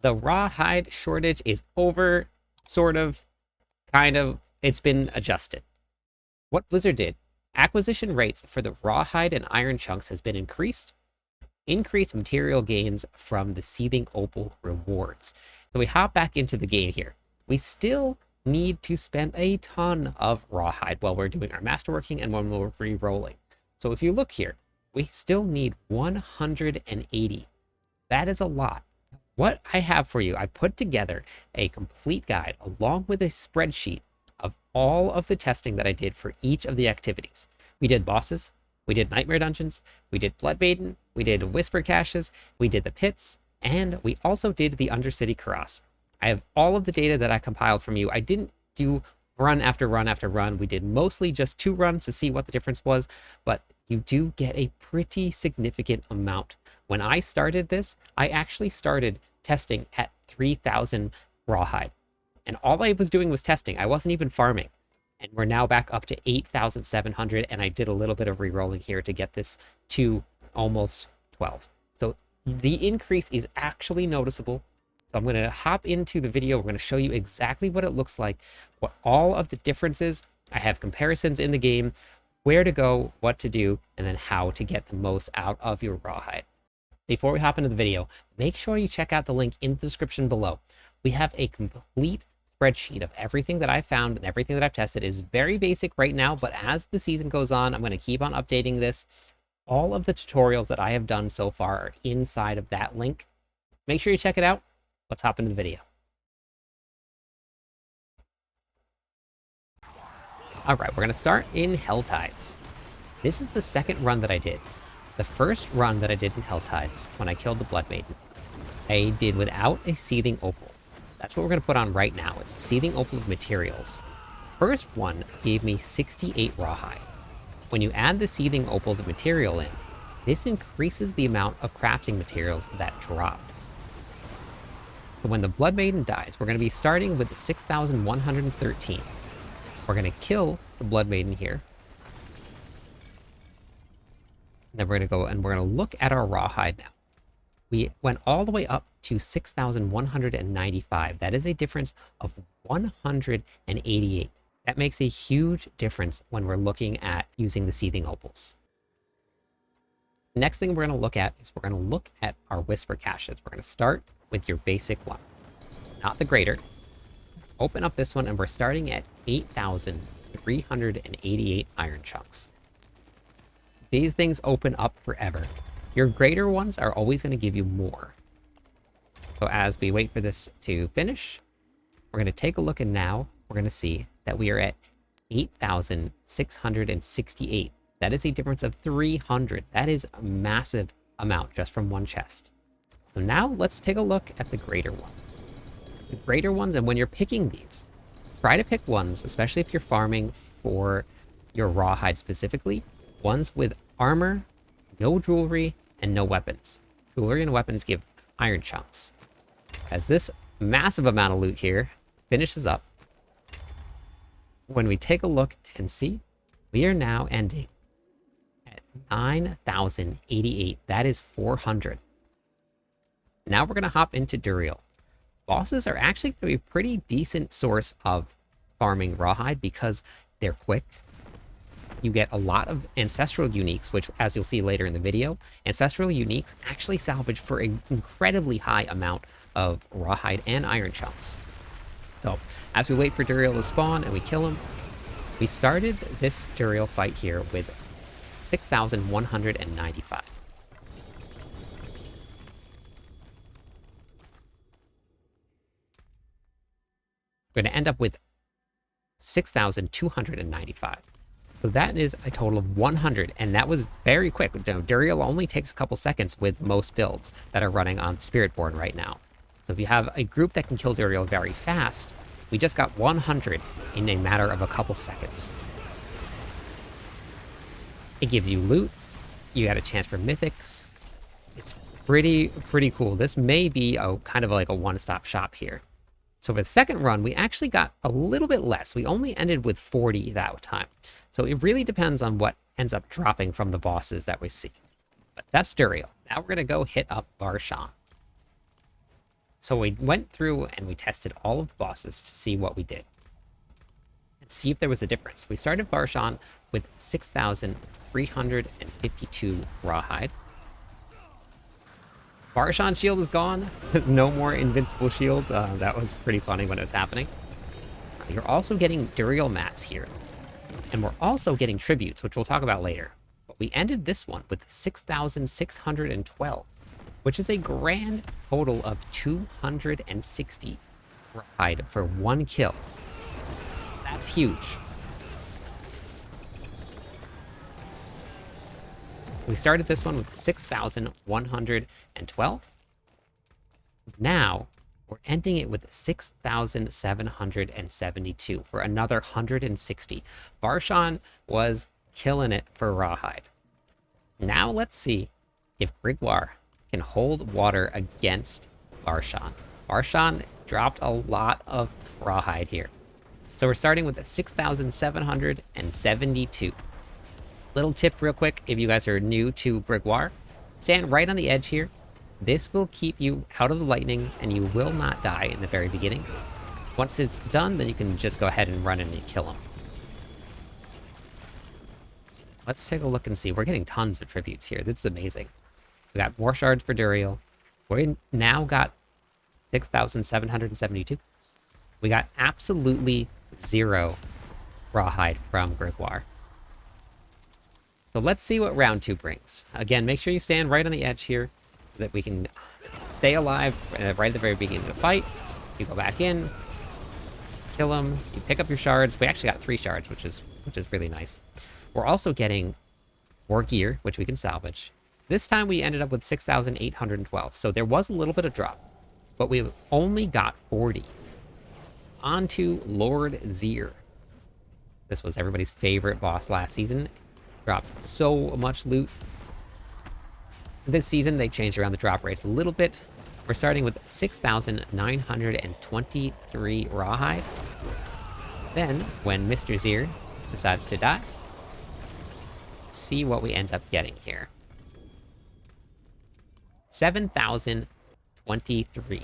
The rawhide shortage is over, sort of, kind of. It's been adjusted. What Blizzard did, acquisition rates for the rawhide and iron chunks has been increased. Increased material gains from the seething opal rewards. So we hop back into the game here. We still need to spend a ton of rawhide while we're doing our masterworking and when we're re-rolling. So if you look here, we still need 180. That is a lot. What I have for you, I put together a complete guide along with a spreadsheet of all of the testing that I did for each of the activities. We did bosses, we did nightmare dungeons, we did blood maiden, we did whisper caches, we did the pits, and we also did the Undercity Karas. I have all of the data that I compiled from you. I didn't do run after run after run. We did mostly just 2 runs to see what the difference was, but you do get a pretty significant amount. When I started this, I actually started testing at 3,000 rawhide. And all I was doing was testing. I wasn't even farming. And we're now back up to 8,700, and I did a little bit of re-rolling here to get this to almost 12. So the increase is actually noticeable. So I'm going to hop into the video. We're going to show you exactly what it looks like, what all of the differences. I have comparisons in the game, where to go, what to do, and then how to get the most out of your rawhide. Before we hop into the video, make sure you check out the link in the description below. We have a complete spreadsheet of everything that I found and everything that I've tested. Is very basic right now, but as the season goes on, I'm going to keep on updating this. All of the tutorials that I have done so far are inside of that link. Make sure you check it out. Let's hop into the video. All right, we're going to start in Helltides. This is the second run that I did. The first run that I did in Helltides, when I killed the Blood Maiden, I did without a Seething Opal. That's what we're going to put on right now. It's a Seething Opal of materials. First one gave me 68 rawhide. When you add the Seething Opals of material in, this increases the amount of crafting materials that drop. So when the Blood Maiden dies, we're going to be starting with 6,113. We're going to kill the Blood Maiden here. Then we're going to go and we're going to look at our rawhide now. We went all the way up to 6,195. That is a difference of 188. That makes a huge difference when we're looking at using the Seething Opals. Next thing we're going to look at is we're going to look at our Whisper caches. We're going to start with your basic one, not the greater. Open up this one and we're starting at 8,388 iron chunks. These things open up forever. Your greater ones are always going to give you more. So as we wait for this to finish, we're going to take a look, and now we're going to see that we are at 8,668. That is a difference of 300. That is a massive amount just from one chest. So now let's take a look at the greater one. The greater ones, and when you're picking these, try to pick ones, especially if you're farming for your rawhide specifically, ones with armor, no jewelry, and no weapons. Jewelry and weapons give iron chunks. As this massive amount of loot here finishes up, when we take a look and see, we are now ending at 9,088. That is 400. Now we're going to hop into Duriel. Bosses are actually going to be a pretty decent source of farming rawhide because they're quick. You get a lot of ancestral uniques, which, as you'll see later in the video, ancestral uniques actually salvage for an incredibly high amount of rawhide and iron chunks. So as we wait for Duriel to spawn and we kill him, we started this Duriel fight here with 6,195. We're going to end up with 6,295. So that is a total of 100, and that was very quick. Duriel only takes a couple seconds with most builds that are running on Spiritborn right now. So if you have a group that can kill Duriel very fast, we just got 100 in a matter of a couple seconds. It gives you loot. You got a chance for mythics. It's pretty cool. This may be a kind of like a one-stop shop here. So for the second run, we actually got a little bit less. We only ended with 40 that time. So it really depends on what ends up dropping from the bosses that we see. But that's Duriel. Now we're going to go hit up Varshan. So we went through and we tested all of the bosses to see what we did and see if there was a difference. We started Varshan with 6,352 Rawhide. Varshan shield is gone. No more invincible shield. That was pretty funny when it was happening. You're also getting Duriel mats here. And we're also getting tributes, which we'll talk about later. But we ended this one with 6,612, which is a grand total of 260 Rawhide for one kill. That's huge. We started this one with 6,112. Now, we're ending it with 6,772 for another 160. Varshan was killing it for Rawhide. Now let's see if Grigoire can hold water against Varshan. Varshan dropped a lot of Rawhide here. So we're starting with a 6,772. Little tip real quick, if you guys are new to Grigoire, stand right on the edge here. This will keep you out of the lightning and you will not die in the very beginning. Once it's done, then you can just go ahead and run in and kill him. Let's take a look and see. We're getting tons of tributes here. This is amazing. We got more shards for Duriel. We now got 6,772. We got absolutely 0 Rawhide from Grigoire. So let's see what round 2 brings. Again, make sure you stand right on the edge here so that we can stay alive right at the very beginning of the fight. You go back in, kill him, you pick up your shards. We actually got 3 shards, which is really nice. We're also getting more gear, which we can salvage. This time we ended up with 6,812, so there was a little bit of drop, but we only got 40. On to Lord Zir. This was everybody's favorite boss last season. Dropped so much loot. This season, they changed around the drop rates a little bit. We're starting with 6,923 Rawhide. Then, when Mr. Zir decides to die, see what we end up getting here. 7,023.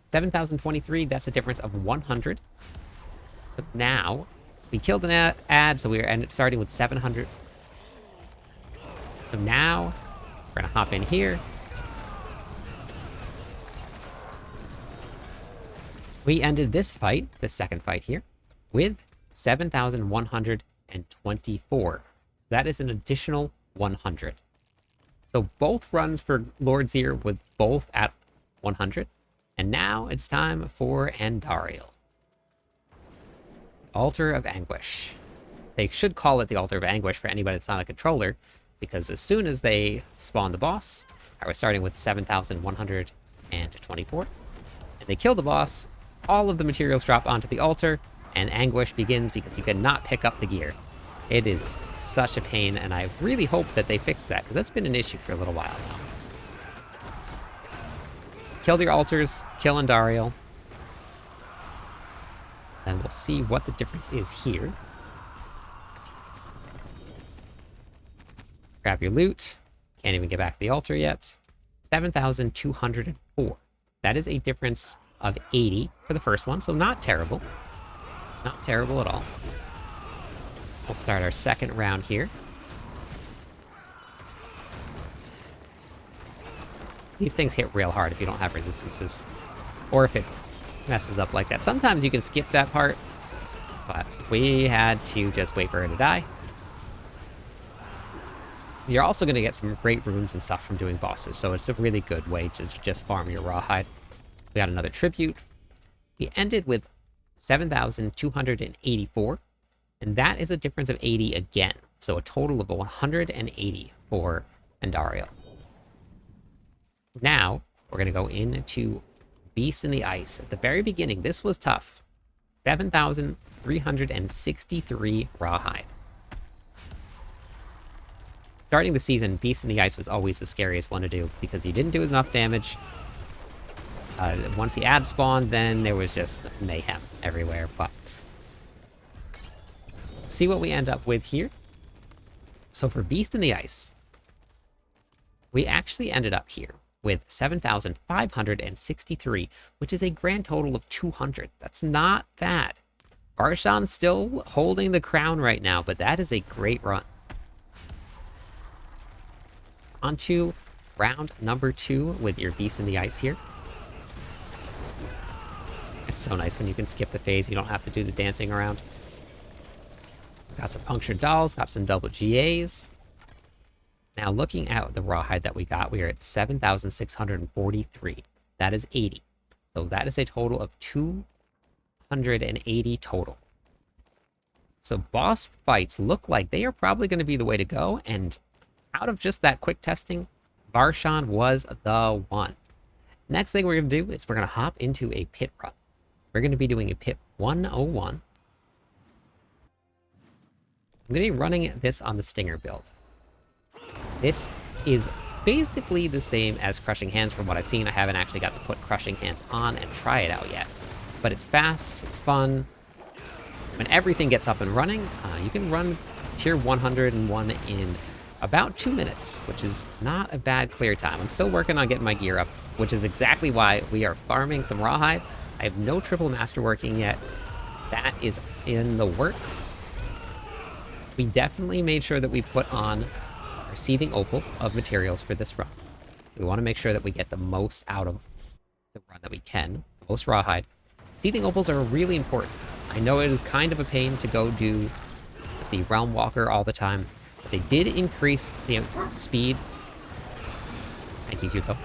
7,023, that's a difference of 100. So now, we killed an ad, so we're starting with 700. So now, we're gonna hop in here. We ended this fight, the second fight here, with 7,124. That is an additional 100. So both runs for Lord Zir with both at 100. And now it's time for Andariel. Altar of Anguish. They should call it the Altar of Anguish for anybody that's not a controller, because as soon as they spawn the boss, I was starting with 7,124, and they kill the boss, all of the materials drop onto the altar, and Anguish begins because you cannot pick up the gear. It is such a pain, and I really hope that they fix that, because that's been an issue for a little while now. Kill your altars, kill Andariel. And we'll see what the difference is here. Grab your loot. Can't even get back to the altar yet. 7,204. That is a difference of 80 for the first one, so not terrible. Not terrible at all. We'll start our second round here. These things hit real hard if you don't have resistances. Or if it messes up like that. Sometimes you can skip that part, but we had to just wait for her to die. You're also going to get some great runes and stuff from doing bosses, so it's a really good way to just farm your Rawhide. We got another tribute. We ended with 7,284, and that is a difference of 80 again. So a total of 180 for Andariel. Now, we're going to go into Beast in the Ice. At the very beginning, this was tough. 7,363 Rawhide. Starting the season, Beast in the Ice was always the scariest one to do because you didn't do enough damage. Once the ad spawned, then there was just mayhem everywhere. But let's see what we end up with here. So for Beast in the Ice, we actually ended up here with 7,563, which is a grand total of 200. That's not bad. Varshan's still holding the crown right now, but that is a great run. On to round number 2 with your Beast in the Ice here. It's so nice when you can skip the phase. You don't have to do the dancing around. Got some punctured dolls, got some double GAs. Now looking at the Rawhide that we got, we are at 7,643. That is 80. So that is a total of 280 total. So boss fights look like they are probably going to be the way to go. And out of just that quick testing, Varshan was the one. Next thing we're going to do is we're going to hop into a pit run. We're going to be doing a pit 101. I'm going to be running this on the Stinger build. This is basically the same as Crushing Hands from what I've seen. I haven't actually got to put Crushing Hands on and try it out yet. But it's fast, it's fun. When everything gets up and running, you can run tier 101 in about 2 minutes, which is not a bad clear time. I'm still working on getting my gear up, which is exactly why we are farming some Rawhide. I have no triple master working yet. That is in the works. We definitely made sure that we put on our seething opal of materials for this run. We want to make sure that we get the most out of the run that we can, most Rawhide. Seething opals are really important. I know it is kind of a pain to go do the Realm Walker all the time, but they did increase the speed. Thank you, Hugo.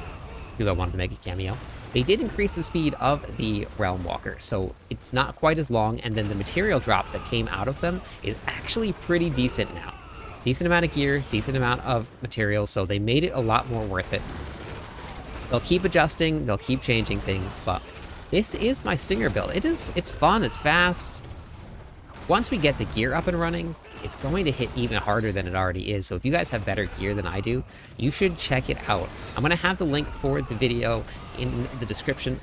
Hugo wanted to make a cameo. They did increase the speed of the Realm Walker, so it's not quite as long, and then the material drops that came out of them is actually pretty decent now. Decent amount of gear, decent amount of materials, so they made it a lot more worth it. They'll keep adjusting, they'll keep changing things, but this is my Stinger build. It's fun, it's fast. Once we get the gear up and running, it's going to hit even harder than it already is. So if you guys have better gear than I do, you should check it out. I'm going to have the link for the video in the description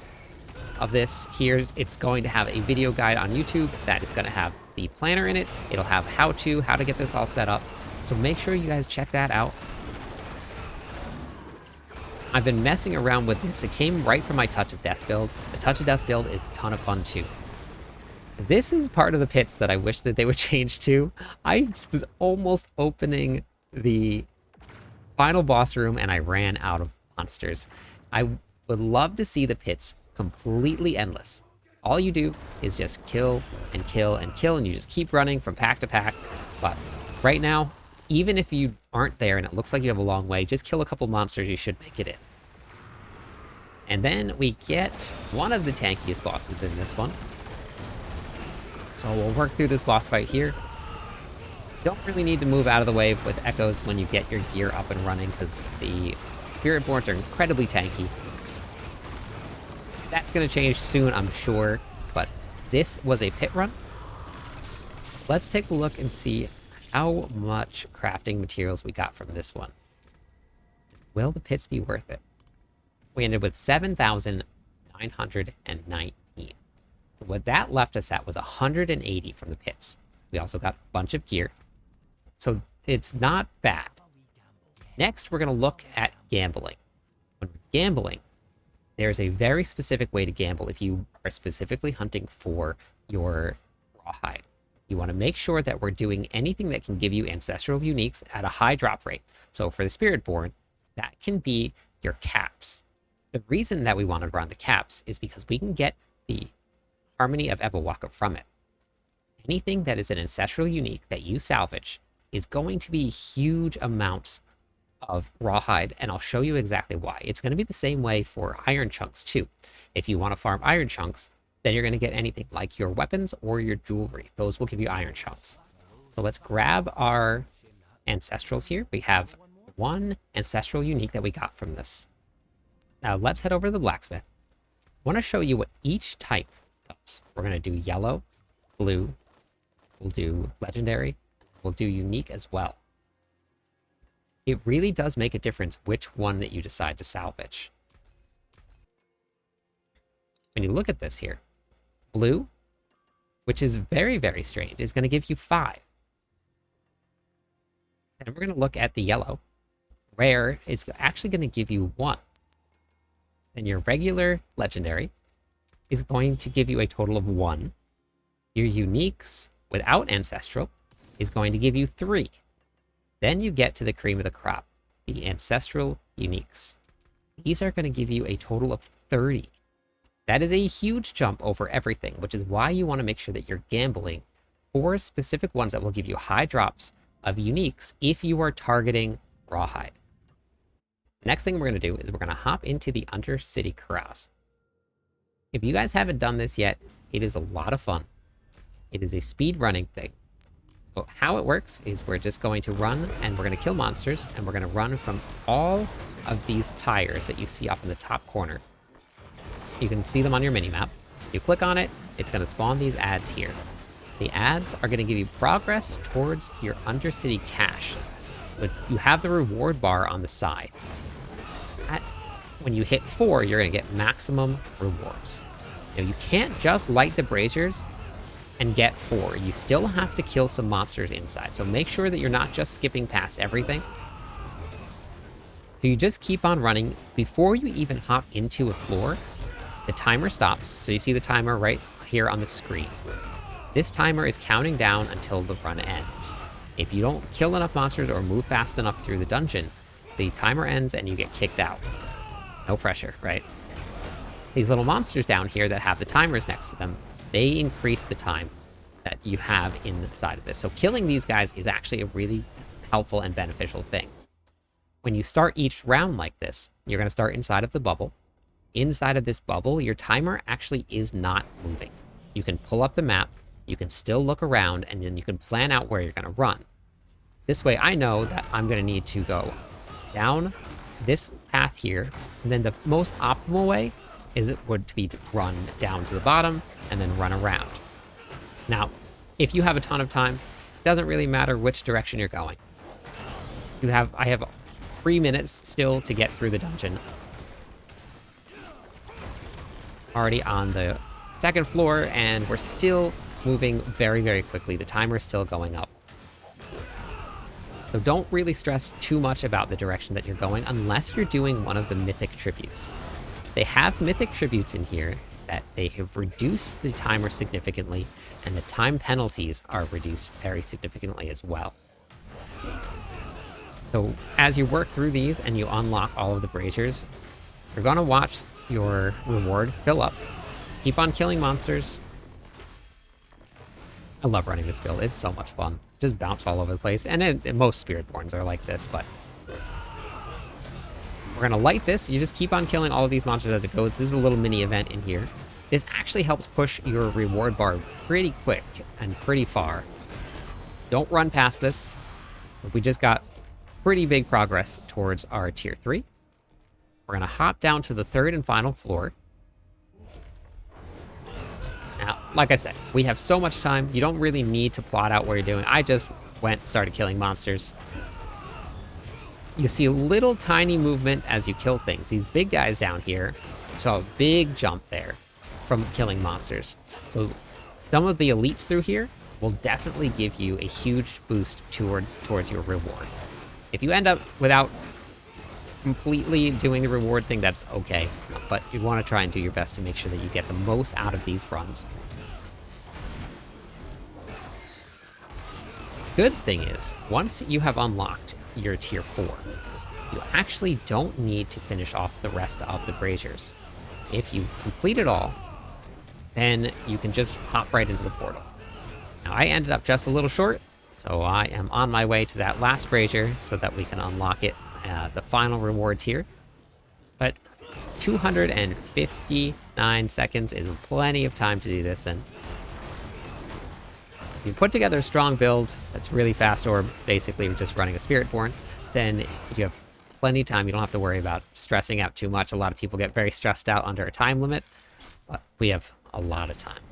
of this here. It's going to have a video guide on YouTube that is going to have the planner in it. It'll have how to get this all set up. So make sure you guys check that out. I've been messing around with this. It came right from my Touch of Death build. The Touch of Death build is a ton of fun too. This is part of the pits that I wish that they would change to. I was almost opening the final boss room and I ran out of monsters. I would love to see the pits completely endless. All you do is just kill and kill and kill, and you just keep running from pack to pack. But right now, even if you aren't there and it looks like you have a long way, just kill a couple monsters, you should make it in. And then we get one of the tankiest bosses in this one. So we'll work through this boss fight here. You don't really need to move out of the way with echoes when you get your gear up and running, because the Spiritborns are incredibly tanky. That's going to change soon, I'm sure, but this was a pit run. Let's take a look and see how much crafting materials we got from this one. Will the pits be worth it? We ended with 7,919. What that left us at was 180 from the pits. We also got a bunch of gear, so it's not bad. Next, we're going to look at gambling. When we're gambling, there's a very specific way to gamble if you are specifically hunting for your Rawhide. You want to make sure that we're doing anything that can give you ancestral uniques at a high drop rate. So for the Spiritborn, that can be your caps. The reason that we want to run the caps is because we can get the Harmony of Ebawaka from it. Anything that is an ancestral unique that you salvage is going to be huge amounts of Rawhide, and I'll show you exactly why. It's going to be the same way for iron chunks too. If you want to farm iron chunks, then you're going to get anything like your weapons or your jewelry. Those will give you iron chunks. So let's grab our ancestrals here. We have one ancestral unique that we got from this. Now let's head over to the blacksmith. I want to show you what each type does. We're going to do yellow, blue, we'll do legendary, we'll do unique as well. It really does make a difference which one that you decide to salvage. When you look at this here, blue, which is very, very strange, is going to give you 5. And we're going to look at the yellow. Rare is actually going to give you 1. Then your regular legendary is going to give you a total of 1. Your uniques without ancestral is going to give you 3. Then you get to the cream of the crop, the ancestral uniques. These are going to give you a total of 30. That is a huge jump over everything, which is why you want to make sure that you're gambling for specific ones that will give you high drops of uniques if you are targeting Rawhide. Next thing we're going to do is we're going to hop into the Undercity carouse. If you guys haven't done this yet, it is a lot of fun. It is a speed running thing. So how it works is we're just going to run and we're going to kill monsters, and we're going to run from all of these pyres that you see up in the top corner. You can see them on your minimap. You click on it, it's going to spawn these ads here. The ads are going to give you progress towards your Undercity cache. But you have the reward bar on the side. When you hit 4, you're going to get maximum rewards. Now, you can't just light the braziers and get 4. You still have to kill some monsters inside. So make sure that you're not just skipping past everything. So you just keep on running. Before you even hop into a floor, the timer stops. So you see the timer right here on the screen. This timer is counting down until the run ends. If you don't kill enough monsters or move fast enough through the dungeon, the timer ends and you get kicked out. No pressure, right? These little monsters down here that have the timers next to them, they increase the time that you have inside of this. So killing these guys is actually a really helpful and beneficial thing. When you start each round like this, you're going to start inside of the bubble. Inside of this bubble, your timer actually is not moving. You can pull up the map, you can still look around, and then you can plan out where you're going to run. This way I know that I'm going to need to go down this path here, and then the most optimal way would be to run down to the bottom and then run around. Now, if you have a ton of time, it doesn't really matter which direction you're going. I have 3 minutes still to get through the dungeon. Already on the second floor, and we're still moving very, very quickly. The timer is still going up. So don't really stress too much about the direction that you're going unless you're doing one of the mythic tributes. They have mythic tributes in here that they have reduced the timer significantly, and the time penalties are reduced very significantly as well. So as you work through these and you unlock all of the braziers, you're going to watch your reward fill up. Keep on killing monsters. I love running this build. It's so much fun. Just bounce all over the place. And most Spiritborns are like this, but we're going to light this. You just keep on killing all of these monsters as it goes. This is a little mini event in here. This actually helps push your reward bar pretty quick and pretty far. Don't run past this. We just got pretty big progress towards our tier 3. We're going to hop down to the 3rd and final floor. Now, like I said, we have so much time. You don't really need to plot out what you're doing. I just started killing monsters. You see a little tiny movement as you kill things. These big guys down here, saw a big jump there from killing monsters. So some of the elites through here will definitely give you a huge boost towards your reward. If you end up without completely doing the reward thing, that's okay. But you want to try and do your best to make sure that you get the most out of these runs. Good thing is, once you have unlocked your tier 4, you actually don't need to finish off the rest of the braziers. If you complete it all, then you can just hop right into the portal. Now, I ended up just a little short, so I am on my way to that last brazier so that we can unlock it, the final reward tier. But 259 seconds is plenty of time to do this, and if you put together a strong build that's really fast, or basically just running a Spiritborn, then if you have plenty of time, you don't have to worry about stressing out too much. A lot of people get very stressed out under a time limit, but we have a lot of time.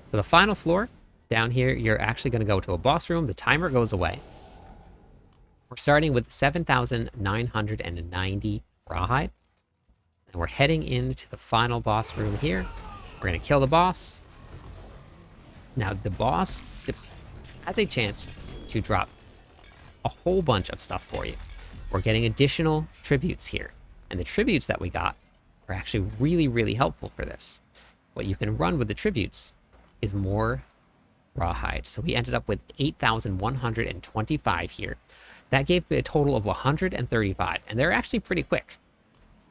So the final floor, down here, you're actually going to go to a boss room. The timer goes away. We're starting with 7,990 Rawhide, and we're heading into the final boss room here. We're going to kill the boss. Now, the boss has a chance to drop a whole bunch of stuff for you. We're getting additional tributes here, and the tributes that we got are actually really, really helpful for this. What you can run with the tributes is more Rawhide. So we ended up with 8,125 here. That gave me a total of 135, and they're actually pretty quick.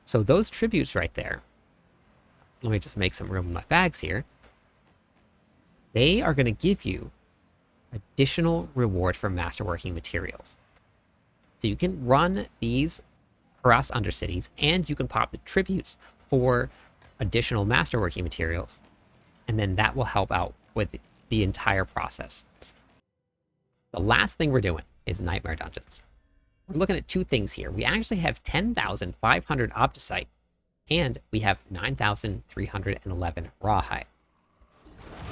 So those tributes right there, let me just make some room in my bags here. They are going to give you additional reward for masterworking materials. So you can run these across Undercities, and you can pop the tributes for additional masterworking materials, and then that will help out with the entire process. The last thing we're doing is Nightmare Dungeons. We're looking at two things here. We actually have 10,500 Opticite, and we have 9,311 Rawhide.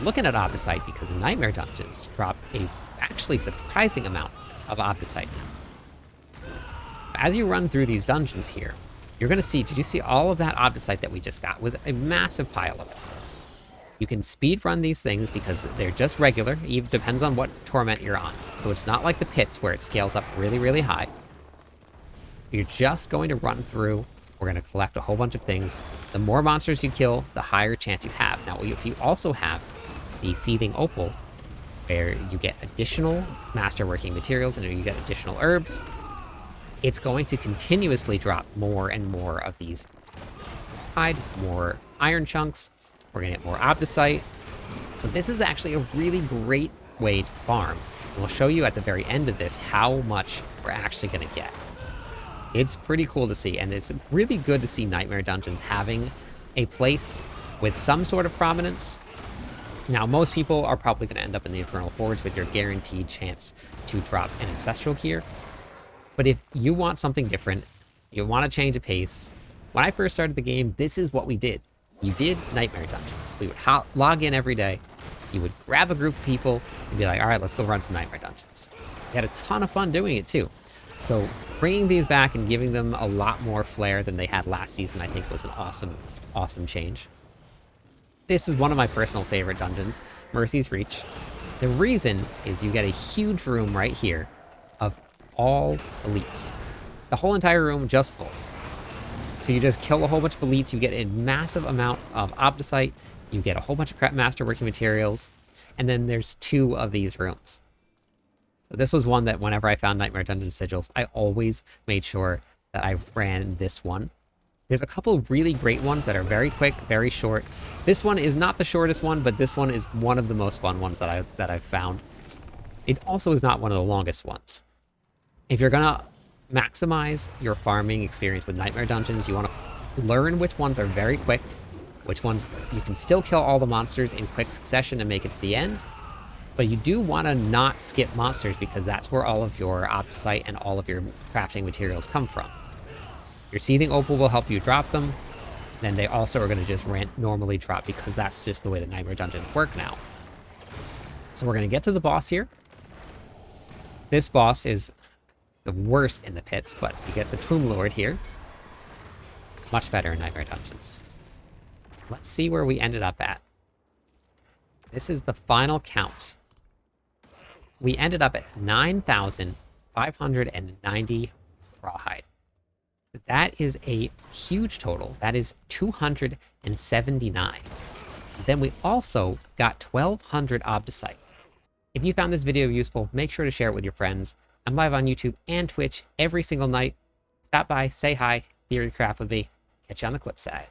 Looking at Opticite because Nightmare Dungeons drop a actually surprising amount of Opticite now. As you run through these dungeons here, you're going to see, did you see all of that Opticite that we just got? It was a massive pile of it. You can speed run these things because they're just regular. It depends on what torment you're on. So it's not like the pits where it scales up really, really high. You're just going to run through. We're going to collect a whole bunch of things. The more monsters you kill, the higher chance you have. Now, if you also have the Seething Opal, where you get additional masterworking materials and you get additional herbs, it's going to continuously drop more and more of these hide, more iron chunks. We're going to get more Opticite. So this is actually a really great way to farm. And we'll show you at the very end of this how much we're actually going to get. It's pretty cool to see, and it's really good to see Nightmare Dungeons having a place with some sort of prominence. Now, most people are probably going to end up in the Infernal Hordes with your guaranteed chance to drop an Ancestral Gear. But if you want something different, you want to change the pace, when I first started the game, this is what we did. You did Nightmare Dungeons. We would log in every day. You would grab a group of people and be like, all right, let's go run some Nightmare Dungeons. We had a ton of fun doing it too. So bringing these back and giving them a lot more flair than they had last season, I think was an awesome, awesome change. This is one of my personal favorite dungeons, Mercy's Reach. The reason is you get a huge room right here of all elites. The whole entire room just full. So you just kill a whole bunch of elites, you get a massive amount of Opticite, you get a whole bunch of crap masterworking materials, and then there's 2 of these rooms. So this was one that whenever I found Nightmare Dungeon sigils, I always made sure that I ran this one. There's a couple of really great ones that are very quick, very short. This one is not the shortest one, but this one is one of the most fun ones that I've found. It also is not one of the longest ones. If you're gonna maximize your farming experience with Nightmare Dungeons, you want to learn which ones are very quick, which ones you can still kill all the monsters in quick succession and make it to the end, but you do want to not skip monsters because that's where all of your Opticite and all of your crafting materials come from. Your Seething Opal will help you drop them, then they also are going to just normally drop because that's just the way the Nightmare Dungeons work now. So we're going to get to the boss here. This boss is the worst in the pits, but you get the Tomb Lord here. Much better in Nightmare Dungeons. Let's see where we ended up at. This is the final count. We ended up at 9,590 Rawhide. That is a huge total. That is 279. Then we also got 1,200 Opticite. If you found this video useful, make sure to share it with your friends. I'm live on YouTube and Twitch every single night. Stop by, say hi, theorycraft with me. Catch you on the clip side.